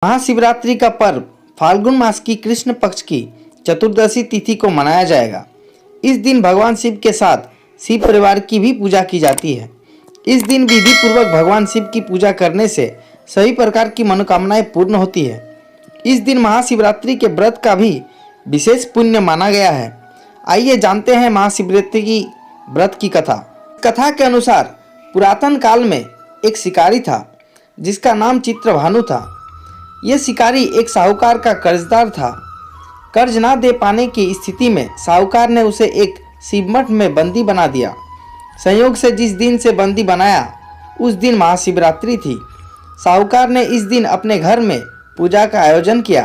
महाशिवरात्रि का पर्व फाल्गुन मास की कृष्ण पक्ष की चतुर्दशी तिथि को मनाया जाएगा। इस दिन भगवान शिव के साथ शिव परिवार की भी पूजा की जाती है। इस दिन विधि पूर्वक भगवान शिव की पूजा करने से सभी प्रकार की मनोकामनाएं पूर्ण होती है। इस दिन महाशिवरात्रि के व्रत का भी विशेष पुण्य माना गया है। आइए जानते हैं महाशिवरात्रि की व्रत की कथा। कथा के अनुसार पुरातन काल में एक शिकारी था जिसका नाम चित्रभानु था। यह शिकारी एक साहूकार का कर्जदार था। कर्ज ना दे पाने की स्थिति में साहूकार ने उसे एक शिवमठ में बंदी बना दिया। संयोग से जिस दिन से बंदी बनाया उस दिन महाशिवरात्रि थी। साहूकार ने इस दिन अपने घर में पूजा का आयोजन किया।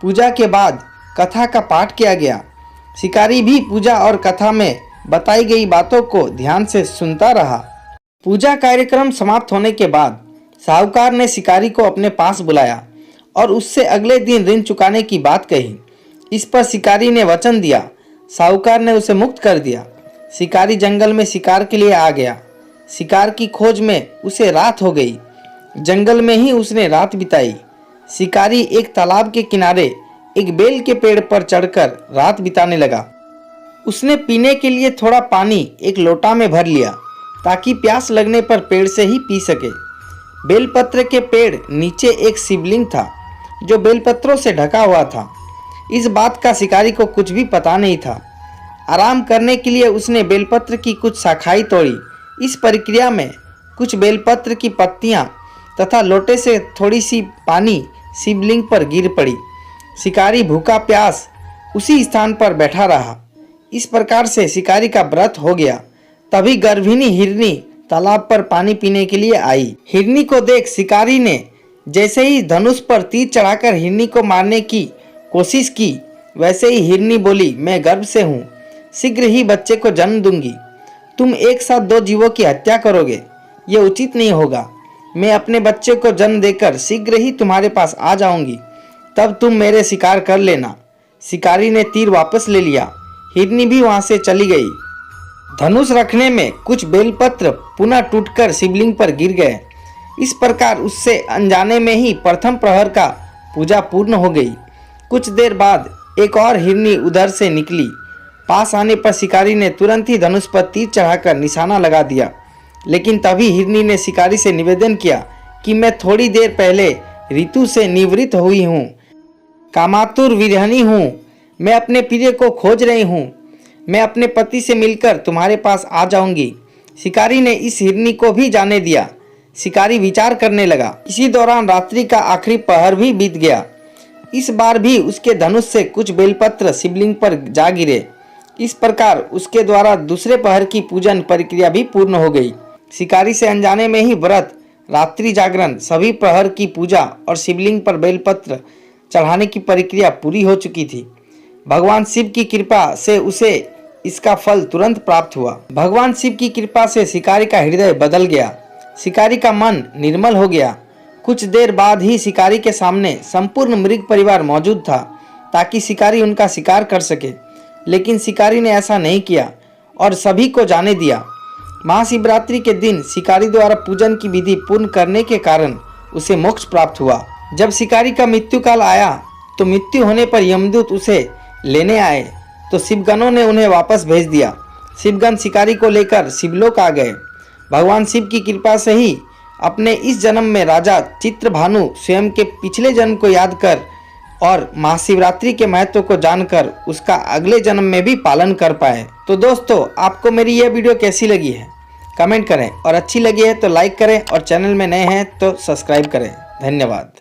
पूजा के बाद कथा का पाठ किया गया। शिकारी भी पूजा और कथा में बताई गई बातों को ध्यान से सुनता रहा। पूजा कार्यक्रम समाप्त होने के बाद साहूकार ने शिकारी को अपने पास बुलाया और उससे अगले दिन ऋण चुकाने की बात कही। इस पर शिकारी ने वचन दिया। साहूकार ने उसे मुक्त कर दिया। शिकारी जंगल में शिकार के लिए आ गया। शिकार की खोज में उसे रात हो गई। जंगल में ही उसने रात बिताई। शिकारी एक तालाब के किनारे एक बेल के पेड़ पर चढ़कर रात बिताने लगा। उसने पीने के लिए थोड़ा पानी एक लोटा में भर लिया ताकि प्यास लगने पर पेड़ से ही पी सके। बेलपत्र के पेड़ नीचे एक शिवलिंग था जो बेलपत्रों से ढका हुआ था। इस बात का शिकारी को कुछ भी पता नहीं था। आराम करने के लिए उसने बेलपत्र की कुछ शाखाएं तोड़ी। इस प्रक्रिया में कुछ बेलपत्र की पत्तियां तथा लोटे से थोड़ी सी पानी शिवलिंग पर गिर पड़ी। शिकारी भूखा प्यास उसी स्थान पर बैठा रहा। इस प्रकार से शिकारी का व्रत हो गया। तभी गर्भिणी हिरनी तालाब पर पानी पीने के लिए आई। हिरनी को देख शिकारी ने जैसे ही धनुष पर तीर चढ़ाकर हिरनी को मारने की कोशिश की वैसे ही हिरनी बोली, मैं गर्भ से हूँ, शीघ्र ही बच्चे को जन्म दूंगी। तुम एक साथ दो जीवों की हत्या करोगे, ये उचित नहीं होगा। मैं अपने बच्चे को जन्म देकर शीघ्र ही तुम्हारे पास आ जाऊंगी, तब तुम मेरे शिकार कर लेना। शिकारी ने तीर वापस ले लिया। हिरनी भी वहां से चली गई। धनुष रखने में कुछ बेलपत्र पुनः टूटकर शिवलिंग पर गिर गए। इस प्रकार उससे अनजाने में ही प्रथम प्रहर का पूजा पूर्ण हो गई। कुछ देर बाद एक और हिरनी उधर से निकली। पास आने पर शिकारी ने तुरंत ही धनुष पर तीर चढ़ाकर निशाना लगा दिया। लेकिन तभी हिरनी ने शिकारी से निवेदन किया कि मैं थोड़ी देर पहले ऋतु से निवृत्त हुई हूँ, कामातुर विरहणी हूँ, मैं अपने प्रिय को खोज रही हूँ। मैं अपने पति से मिलकर तुम्हारे पास आ जाऊंगी। शिकारी ने इस हिरनी को भी जाने दिया। शिकारी विचार करने लगा। इसी दौरान रात्रि का आखिरी पहर भी बीत गया। इस बार भी उसके धनुष से कुछ बेलपत्र शिवलिंग पर जा गिरे। इस प्रकार उसके द्वारा दूसरे पहर की पूजन प्रक्रिया भी पूर्ण हो गई। शिकारी से अनजाने में ही व्रत, रात्रि जागरण, सभी प्रहर की पूजा और शिवलिंग पर बेलपत्र चढ़ाने की प्रक्रिया पूरी हो चुकी थी। भगवान शिव की कृपा से उसे इसका फल तुरंत प्राप्त हुआ। भगवान शिव की कृपा से शिकारी का हृदय बदल गया। शिकारी का मन निर्मल हो गया। कुछ देर बाद ही शिकारी के सामने संपूर्ण मृग परिवार मौजूद था ताकि शिकारी उनका शिकार कर सके। लेकिन शिकारी ने ऐसा नहीं किया और सभी को जाने दिया। महाशिवरात्रि के दिन शिकारी द्वारा पूजन की विधि पूर्ण करने के कारण उसे मोक्ष प्राप्त हुआ। जब शिकारी का मृत्यु काल आया तो मृत्यु होने पर यमदूत उसे लेने आए तो शिवगणों ने उन्हें वापस भेज दिया। शिवगण शिकारी को लेकर शिवलोक आ गए। भगवान शिव की कृपा से ही अपने इस जन्म में राजा चित्रभानु स्वयं के पिछले जन्म को याद कर और महाशिवरात्रि के महत्व को जानकर उसका अगले जन्म में भी पालन कर पाए। तो दोस्तों, आपको मेरी यह वीडियो कैसी लगी है कमेंट करें और अच्छी लगी है तो लाइक करें और चैनल में नए हैं तो सब्सक्राइब करें। धन्यवाद।